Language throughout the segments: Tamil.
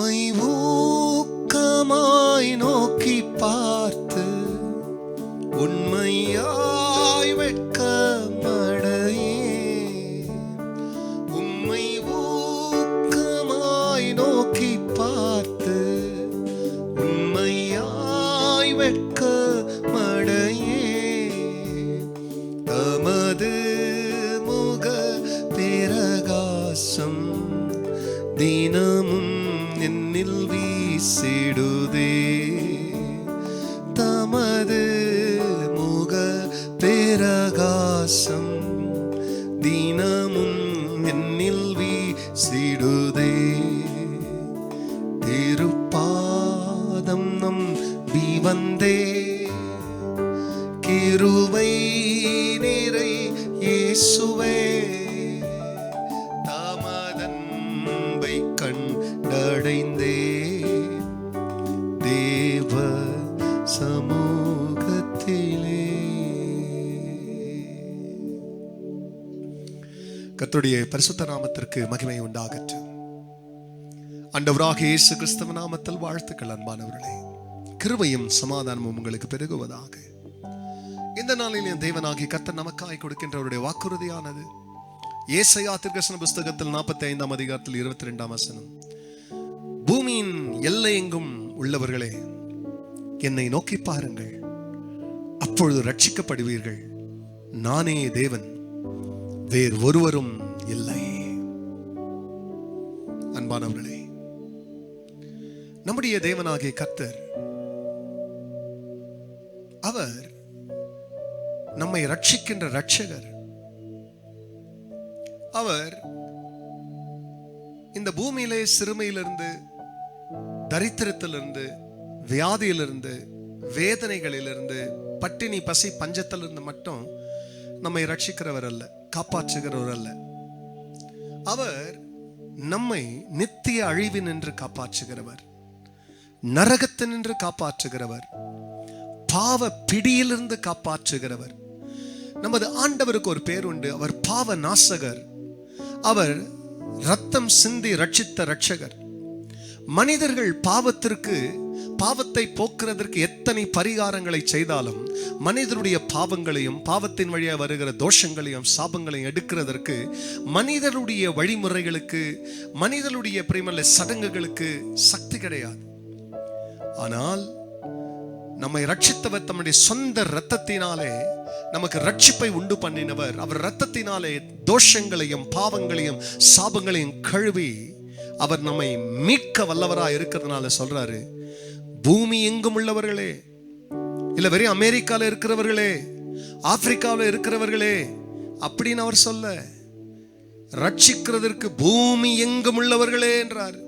உம்மை ஊக்கமாய் நோக்கி பார்த்து உண்மையாய் வெட்கமடையேன். உம்மை ஊக்கமாய் நோக்கி பார்த்து உண்மையாய் வெட்கமடையேன். தமது முக பிரகாசம் தினமும் என்னில் வீசிடுதே. தமது முக பிரகாசம் தினமும் என்னில் வீசிடுதே. திருப்பாதம் நம்பி வந்தே கிருபை நிறை இயேசுவே. தமதன்பை கண்டடைந்தே தேவ சமூகத்திலே. கர்த்தருடைய பரிசுத்த நாமத்திற்கு மகிமை உண்டாகட்டும். ஆண்டவராகிய இயேசு கிறிஸ்துவின் நாமத்தில் வாழ்த்துக்கள். அன்பானவர்களே, கிருபையும் சமாதானமும் உங்களுக்கு பெருகுவதாக. இந்த நாளில் தேவனாகிய கர்த்தர் நமக்காய் கொடுக்கின்றவருடைய வாக்குறுதியானது ஏசாயா தீர்க்கதரிசன புஸ்தகத்தில் 45ஆம் அதிகாரத்தில் 22ஆம் வசனம். பூமியின் எல்லையெங்கும் உள்ளவர்களே, என்னை நோக்கி பாருங்கள், அப்பொழுது ரட்சிக்கப்படுவீர்கள். நானே தேவன், வேறு ஒருவரும் இல்லை. அன்பானவர்களே, நம்முடைய தேவனாகிய கர்த்தர் அவர் நம்மை ரட்சிக்கின்ற ரட்சகர். அவர் இந்த பூமியிலே சிறுமையிலிருந்து, தரித்திரத்திலிருந்து, வியாதியிலிருந்து, வேதனைகளிலிருந்து, பட்டினி பசி பஞ்சத்திலிருந்து மட்டும் நம்மை ரட்சிக்கிறவர் அல்ல, காப்பாற்றுகிறவர் அல்ல. அவர் நம்மை நித்திய அழிவினின்று காப்பாற்றுகிறவர், நரகத்தினின்று காப்பாற்றுகிறவர், பாவ பிடியிலிருந்து காப்பாற்றுகிறவர். நமது ஆண்டவருக்கு ஒரு பேர் உண்டு, அவர் பாவ நாசகர். அவர் ரத்தம் சிந்தி ரட்சித்த ரட்சகர். மனிதர்கள் பாவத்தை போக்குறதற்கு எத்தனை பரிகாரங்களை செய்தாலும் மனிதருடைய பாவங்களையும் பாவத்தின் வழியாக வருகிற தோஷங்களையும் சாபங்களையும் எடுக்கிறதற்கு மனிதருடைய வழிமுறைகளுக்கு, மனிதருடைய பிரியமல்ல சடங்குகளுக்கு சக்தி கிடையாது. ஆனால் நம்மை ரட்சித்தவர் தம்முடைய சொந்த இரத்தத்தினாலே நமக்கு ரட்சிப்பை உண்டு பண்ணினவர். அவர் இரத்தத்தினாலே தோஷங்களையும் பாவங்களையும் சாபங்களையும் கழுவி அவர் நம்மை மீட்க வல்லவராக இருக்கிறதுனால சொல்றாரு, பூமி எங்கும் உள்ளவர்களே, இல்ல வெறும் அமெரிக்கால இருக்கிறவர்களே, ஆப்பிரிக்காவில் இருக்கிறவர்களே அப்படின்னு அவர் சொல்ல, ரட்சிக்கிறதற்கு பூமி எங்கும் உள்ளவர்களே என்றார்.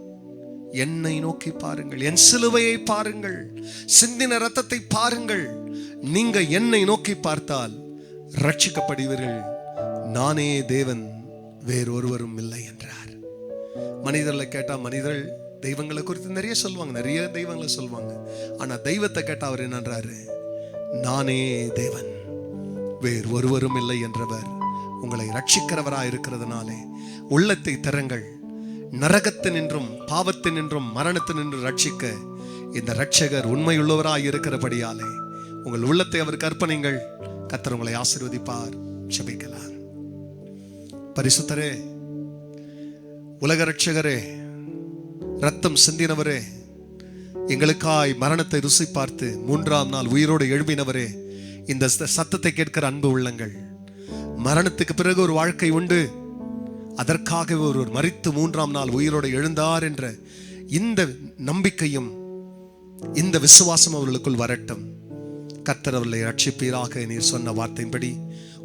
என்னை நோக்கி பாருங்கள், என் சிலுவையை பாருங்கள், சிந்தின ரத்தத்தை பாருங்கள். நீங்க என்னை நோக்கி பார்த்தால் ரட்சிக்கப்படுவீர்கள். நானே தேவன், வேறொருவரும் இல்லை என்றார். மனிதர்களை கேட்டா மனிதர்கள் தெய்வங்களை குறித்து நிறைய சொல்லுவாங்க, நிறைய தெய்வங்களை சொல்லுவாங்க. ஆனா தெய்வத்தை கேட்டா அவர் என்னன்றாரு, நானே தேவன், வேறு ஒருவரும் இல்லை என்றவர். உங்களை ரட்சிக்கிறவராய் இருக்கிறதுனாலே உள்ளத்தை திறங்கள். நரகத்தினின்றும் பாவத்தினின்றும் மரணத்தினின்றும் ரட்சிக்க இந்த ரட்சகர் உண்மையுள்ளவராய் இருக்கிறபடியாலே உங்கள் உள்ளத்தை அவருக்கு அர்ப்பணிங்கள். கர்த்தர் உங்களை ஆசீர்வதிப்பார். ஜெபிக்கலாம். பரிசுத்தரே, உலக ரட்சகரே, ரத்தம் சிந்தினவரே, எங்களுக்காய் மரணத்தை ருசி பார்த்து 3ஆம் நாள் உயிரோடு எழுப்பினவரே, இந்த சத்தத்தை கேட்கிற அன்பு உள்ளங்கள், மரணத்துக்கு பிறகு ஒரு வாழ்க்கை உண்டு, அதற்காகவே ஒருவர் மரித்து 3ஆம் நாள் உயிரோடு எழுந்தார் என்ற இந்த நம்பிக்கையும் இந்த விசுவாசம் அவர்களுக்குள் வரட்டும். கர்த்தர் அவர்களை ரட்சிப்பீராக. நீர் சொன்ன வார்த்தையின்படி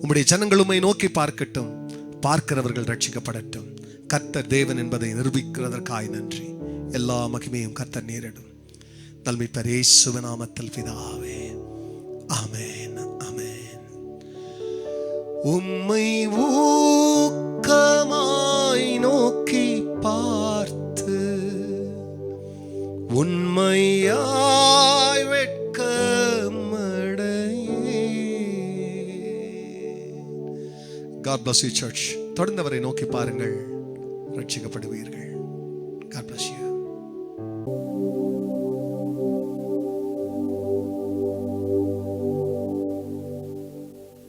உம்முடைய ஜனங்கள் உம்மை நோக்கி பார்க்கட்டும், பார்க்கிறவர்கள் ரட்சிக்கப்படட்டும். கர்த்தர் தேவன் என்பதை நிரூபிக்கிறதற்காய் நன்றி. எல்லா மகிமையும் கர்த்தர் நேரிடும். நல்மீட்பர் இயேசுவின் நாமத்தில் பிதாவே, ஆமென், ஆமென். உம்மை ஊக்கமாய் நோக்கி பார்த்து உண்மையாய் வெட்கமடையே. God bless you church. தொடர்ந்து அவரை நோக்கி பாருங்கள், ரட்சிக்கப்படுவீர்கள். God bless you.